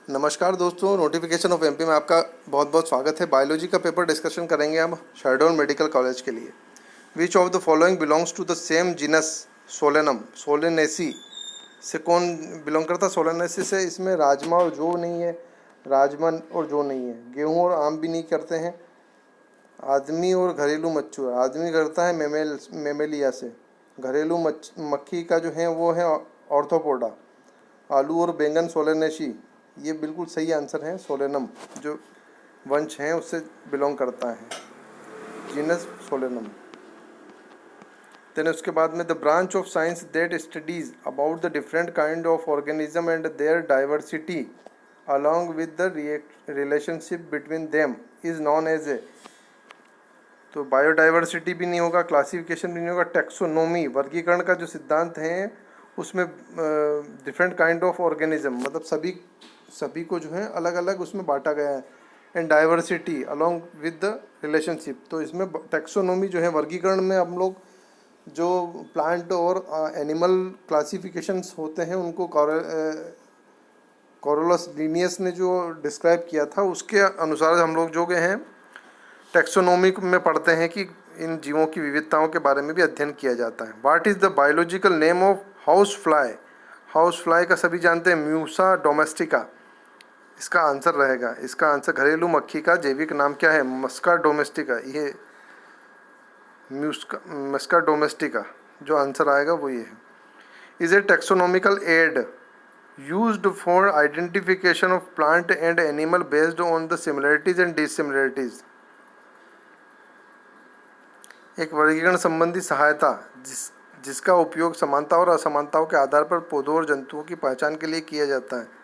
नमस्कार दोस्तों, notification of MP में आपका बहुत बहुत स्वागत है। बायोलॉजी का पेपर डिस्कशन करेंगे हम शहडोल मेडिकल कॉलेज के लिए। Which of the following belongs to the same genus solanum? Solanaceae से कौन बिलोंग करता है? सोलेनेसी से। इसमें राजमा और जौ नहीं है, राजमा और जौ नहीं है, गेहूँ और आम भी नहीं करते हैं। आदमी और घरेलू मच्छू है। आदमी करता है मेमेलिया से। घरेलू मक्खी का जो है वो है ऑर्थोपोडा। आलू और बैंगन सोलेनेसी, ये बिल्कुल सही आंसर है। सोलेनम जो वंश है उससे बिलोंग करता है, जीनस सोलेनम। देन उसके बाद में the branch of science that studies about the different kind of organism and their diversity along with the relationship between them is known as a. तो बायोडाइवर्सिटी भी नहीं होगा, क्लासिफिकेशन भी नहीं होगा, टेक्सोनोमी वर्गीकरण का जो सिद्धांत है उसमें डिफरेंट काइंड ऑफ ऑर्गेनिज्म मतलब सभी को जो है अलग अलग उसमें बांटा गया है। And diversity along with the relationship, तो इसमें टेक्सोनोमी जो है वर्गीकरण में हम लोग जो प्लांट और एनिमल क्लासिफिकेशंस होते हैं उनको कोरोलस लिनियस ने जो डिस्क्राइब किया था उसके अनुसार हम लोग जो गए हैं टेक्सोनोमी में पढ़ते हैं कि इन जीवों की विविधताओं के बारे में भी अध्ययन किया जाता है। What is the biological name of house fly? House fly का सभी जानते हैं, म्यूसा डोमेस्टिका इसका आंसर रहेगा। इसका आंसर घरेलू मक्खी का जैविक नाम क्या है? मस्का डोमेस्टिका। ये मस्का डोमेस्टिका जो आंसर आएगा वो ये है। Is a taxonomical add used for identification of plant and animal based on the similarities and dissimilarities. एक वर्गीकरण संबंधी सहायता जिसका उपयोग समानता और असमानताओं के आधार पर पौधों और जंतुओं की पहचान के लिए किया जाता है।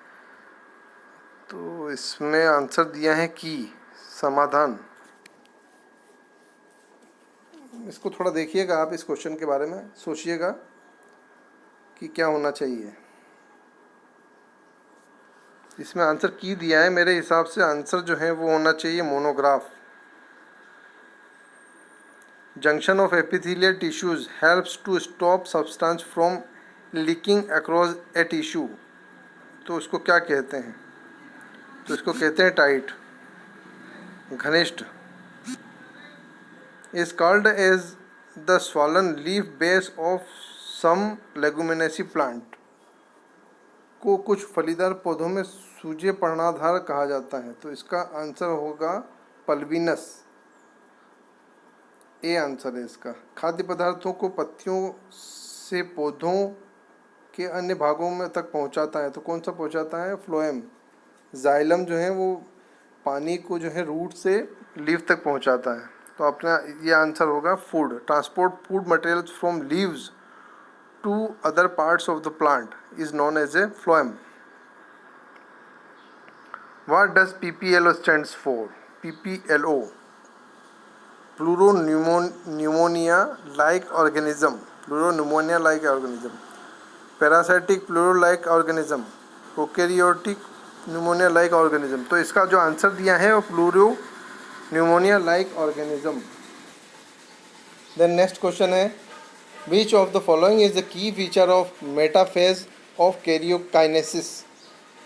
तो इसमें आंसर दिया है कि समाधान। इसको थोड़ा देखिएगा आप, इस क्वेश्चन के बारे में सोचिएगा कि क्या होना चाहिए। इसमें आंसर की दिया है, मेरे हिसाब से आंसर जो है वो होना चाहिए monograph. Junction of epithelial tissues helps to stop substance from leaking across a tissue. तो उसको क्या कहते हैं? तो इसको कहते हैं टाइट, घनिष्ठ। Is called as the swollen leaf base of some leguminosae plant. को कुछ फलीदार पौधों में सूजे पर्णाधार कहा जाता है। तो इसका आंसर होगा पल्विनस। ए आंसर है इसका। खाद्य पदार्थों को पत्तियों से पौधों के अन्य भागों में तक पहुंचाता है। तो कौन सा पहुंचाता है? फ्लोएम। जाइलम जो है वो पानी को जो है रूट से लीफ तक पहुंचाता है। तो अपना ये आंसर होगा food. Transport food materials from leaves to other parts of the plant is known as a phloem. What does PPLO stands for? PPLO pleuropneumonia like organism. Pleuropneumonia like organism. Parasitic pleuro like organism. Prokaryotic pneumonia like organism. तो इसका जो answer दिया है वो pleuro pneumonia like organism. Then next question है, which of the following is the key feature of metaphase of karyokinesis?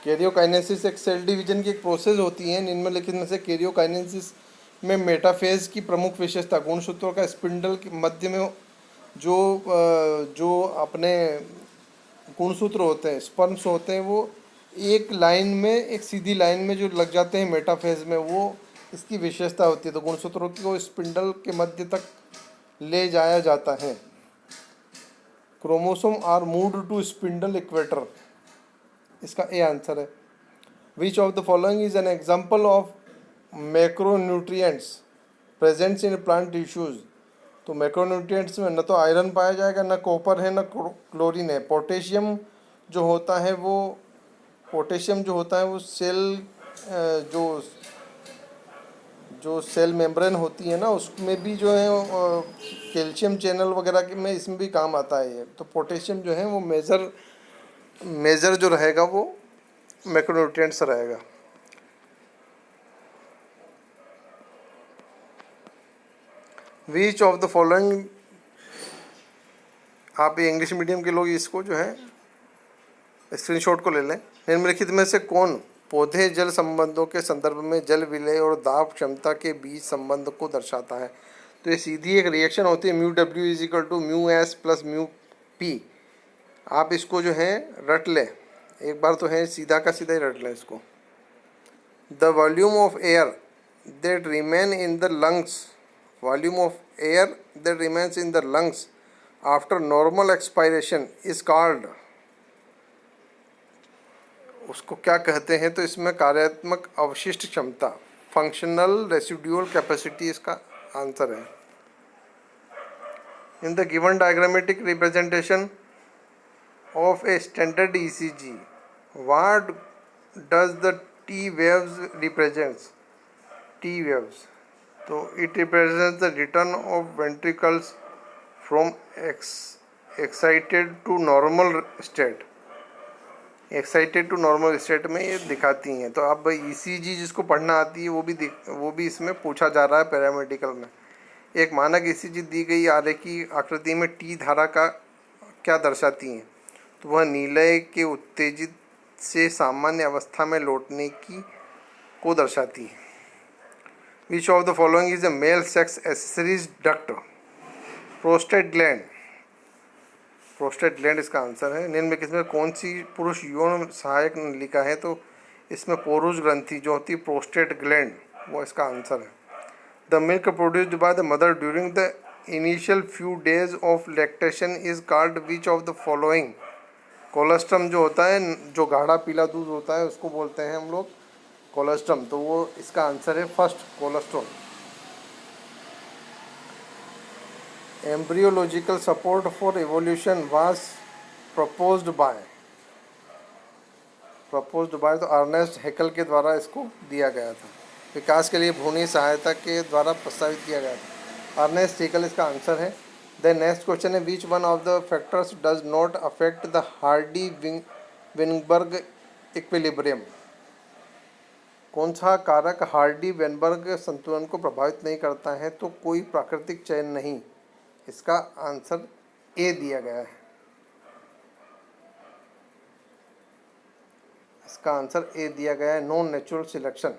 Karyokinesis एक cell division की एक प्रोसेस होती है। निम्नलिखित में से कैरियोकाइनेसिस में मेटाफेज की प्रमुख विशेषता? गुणसूत्रों का स्पिंडल के मध्य में जो अपने गुणसूत्र होते हैं, स्पर्म्स होते हैं, वो एक लाइन में, एक सीधी लाइन में जो लग जाते हैं मेटाफेज में, वो इसकी विशेषता होती है। तो गुणसूत्रों को स्पिंडल के मध्य तक ले जाया जाता है। Chromosome are moved to spindle equator. इसका ए आंसर है। Which of the following is an example of macronutrients presents in plant tissues? तो मैक्रोन्यूट्रिएंट्स में न तो आयरन पाया जाएगा, न कॉपर है, न क्लोरीन है। पोटेशियम जो होता है वो सेल जो सेल मेम्ब्रेन होती है ना, उसमें भी जो है कैल्शियम चैनल वगैरह में इसमें भी काम आता है ये। तो पोटेशियम जो है वो मेजर जो रहेगा वो मैक्रोन्यूट्रिएंट्स रहेगा। विच ऑफ द फॉलोइंग, आप इंग्लिश मीडियम के लोग इसको जो है स्क्रीनशॉट को ले लें। निम्नलिखित में से कौन पौधे जल संबंधों के संदर्भ में जल विलय और दाब क्षमता के बीच संबंध को दर्शाता है। तो ये सीधी एक रिएक्शन होती है, mu W is equal to mu S plus mu P. आप इसको जो है रट लें, एक बार तो है सीधा का सीधा ही रट लें इसको। The volume of air that remain in the lungs, volume of air that remains in the lungs after normal expiration is called, उसको क्या कहते हैं? तो इसमें कार्यात्मक अवशिष्ट क्षमता, फंक्शनल रेसिडुअल कैपेसिटी इसका आंसर है। In the given diagrammatic representation of a standard ECG, what does the T waves represents? T waves, तो it represents the return of ventricles from excited to normal state, excited to normal state में ये दिखाती हैं। तो अब ECG जिसको पढ़ना आती है वो भी इसमें पूछा जा रहा है पैरामेडिकल में। एक मानक ईसीजी दी गई आरेख की आकृति में टी धारा का क्या दर्शाती हैं? तो वह नीलय के उत्तेजित से सामान्य अवस्था में लौटने की को दर्शाती है। Which of the following is a male sex accessories duct? Prostate gland, prostate gland इसका आंसर है। निम्न में किसमें कौन सी पुरुष यौन सहायक नलिका है? तो इसमें पोरुष ग्रंथि जो होती है प्रोस्टेट ग्लैंड, वो इसका आंसर है। The milk produced by the mother during the initial few days of lactation is called which of the following? Colostrum जो होता है, जो गाढ़ा पीला दूध होता है उसको बोलते हैं हम लोग कोलेस्ट्रम, तो वो इसका आंसर है first, cholesterol. Embryological support for evolution was proposed by, तो अर्नेस्ट हैकल के द्वारा इसको दिया गया था। विकास के लिए भ्रूणीय सहायता के द्वारा प्रस्तावित किया गया था, अर्नेस्ट हैकल इसका आंसर है। द नेक्स्ट क्वेश्चन है which one of the factors does not affect the Hardy Weinberg equilibrium? कौन सा कारक हार्डी वेनबर्ग संतुलन को प्रभावित नहीं करता है? तो कोई प्राकृतिक चयन नहीं, इसका आंसर ए दिया गया है। इसका आंसर ए दिया गया है, non natural selection.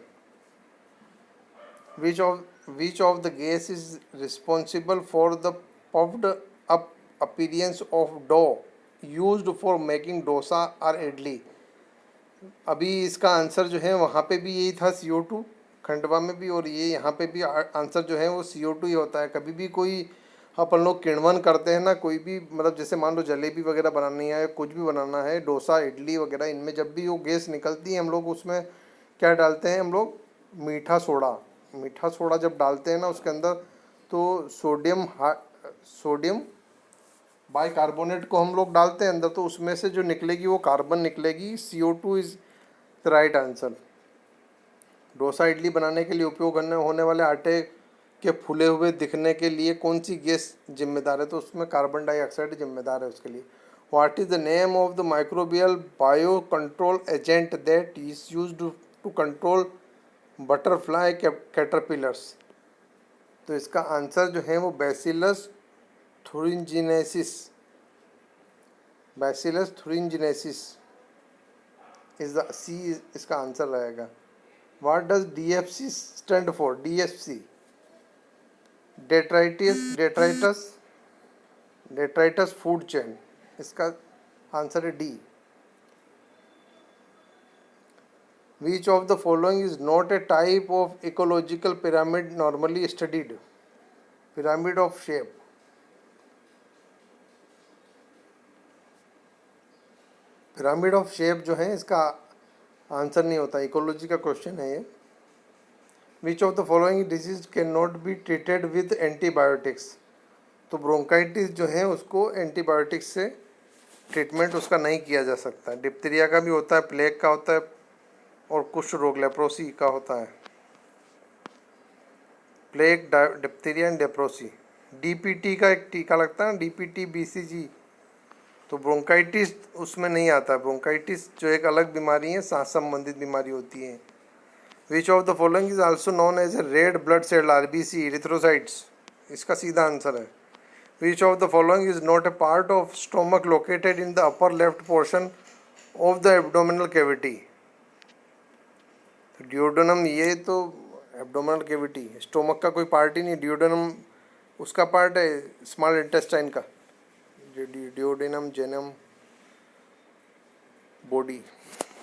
Which of the gas is responsible for the puffed up appearance of dough used for making dosa और इडली? अभी इसका आंसर जो है वहाँ पे भी यही था, CO2 खंडवा में भी, और ये यहाँ पे भी आंसर जो है वो CO2 ही होता है। कभी भी कोई अपन लोग किण्वन करते हैं ना, कोई भी मतलब जैसे मान लो जलेबी वगैरह बनानी है, कुछ भी बनाना है, डोसा इडली वगैरह, इनमें जब भी वो गैस निकलती है हम लोग उसमें क्या डालते हैं? हम लोग मीठा सोडा, मीठा सोडा जब डालते हैं ना उसके अंदर, तो सोडियम बाइकार्बोनेट को हम लोग डालते हैं अंदर, तो उसमें से जो निकलेगी वो कार्बन निकलेगी, CO2 is the right answer. Dosa idli बनाने के लिए उपयोग होने वाले आटे के फूले हुए दिखने के लिए कौन सी गैस जिम्मेदार है? तो उसमें कार्बन डाइऑक्साइड जिम्मेदार है उसके लिए। What is the name of the microbial bio control agent that is used to control butterfly caterpillars? तो इसका आंसर जो है वो bacillus thuringiensis, bacillus thuringiensis is the C, इसका आंसर रहेगा। What does DFC stand for? DFC detritus food chain, इसका answer है D. Which of the following is not a type of ecological pyramid normally studied? Pyramid of shape, pyramid of shape जो है इसका answer नहीं होता, ecology का question है ये। विच of the following disease can not be treated with antibiotics? तो bronchitis जो है उसको एंटीबायोटिक्स से ट्रीटमेंट उसका नहीं किया जा सकता। डिप्थीरिया का भी होता है, प्लेग का होता है, और कुष्ठ रोग लेप्रोसी का होता है। Plague, diphtheria and leprosy. DPT का एक टीका लगता है ना, DPT BCG, तो ब्रोंकाइटिस उसमें नहीं आता। ब्रोंकाइटिस जो एक अलग बीमारी है, सांस संबंधित बीमारी होती है। Which of the following is also known as a red blood cell RBC erythrocytes? इसका सीधा आंसर है। Which of the following is not a part of stomach located in the upper left portion of the abdominal cavity? तो duodenum ये तो abdominal cavity, stomach का कोई part ही नहीं। Duodenum उसका पार्ट है स्मॉल इंटेस्टाइन का, डिओडेनम जेनम बॉडी।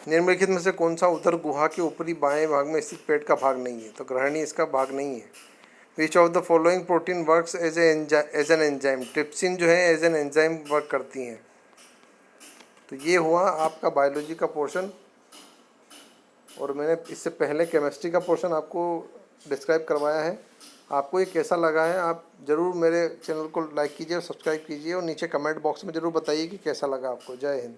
निम्नलिखित में से कौन सा उदर गुहा के ऊपरी बाएं भाग में स्थित पेट का भाग नहीं है? तो ग्रहणी इसका भाग नहीं है। Which of the following protein works as an enzyme? Trypsin जो है एज एन एंजाइम वर्क करती हैं। तो ये हुआ आपका बायोलॉजी का पोर्शन, और मैंने इससे पहले केमिस्ट्री का पोर्शन आपको डिस्क्राइब करवाया है। आपको ये कैसा लगा है आप ज़रूर मेरे चैनल को लाइक कीजिए और सब्सक्राइब कीजिए, और नीचे कमेंट बॉक्स में ज़रूर बताइए कि कैसा लगा आपको। जय हिंद।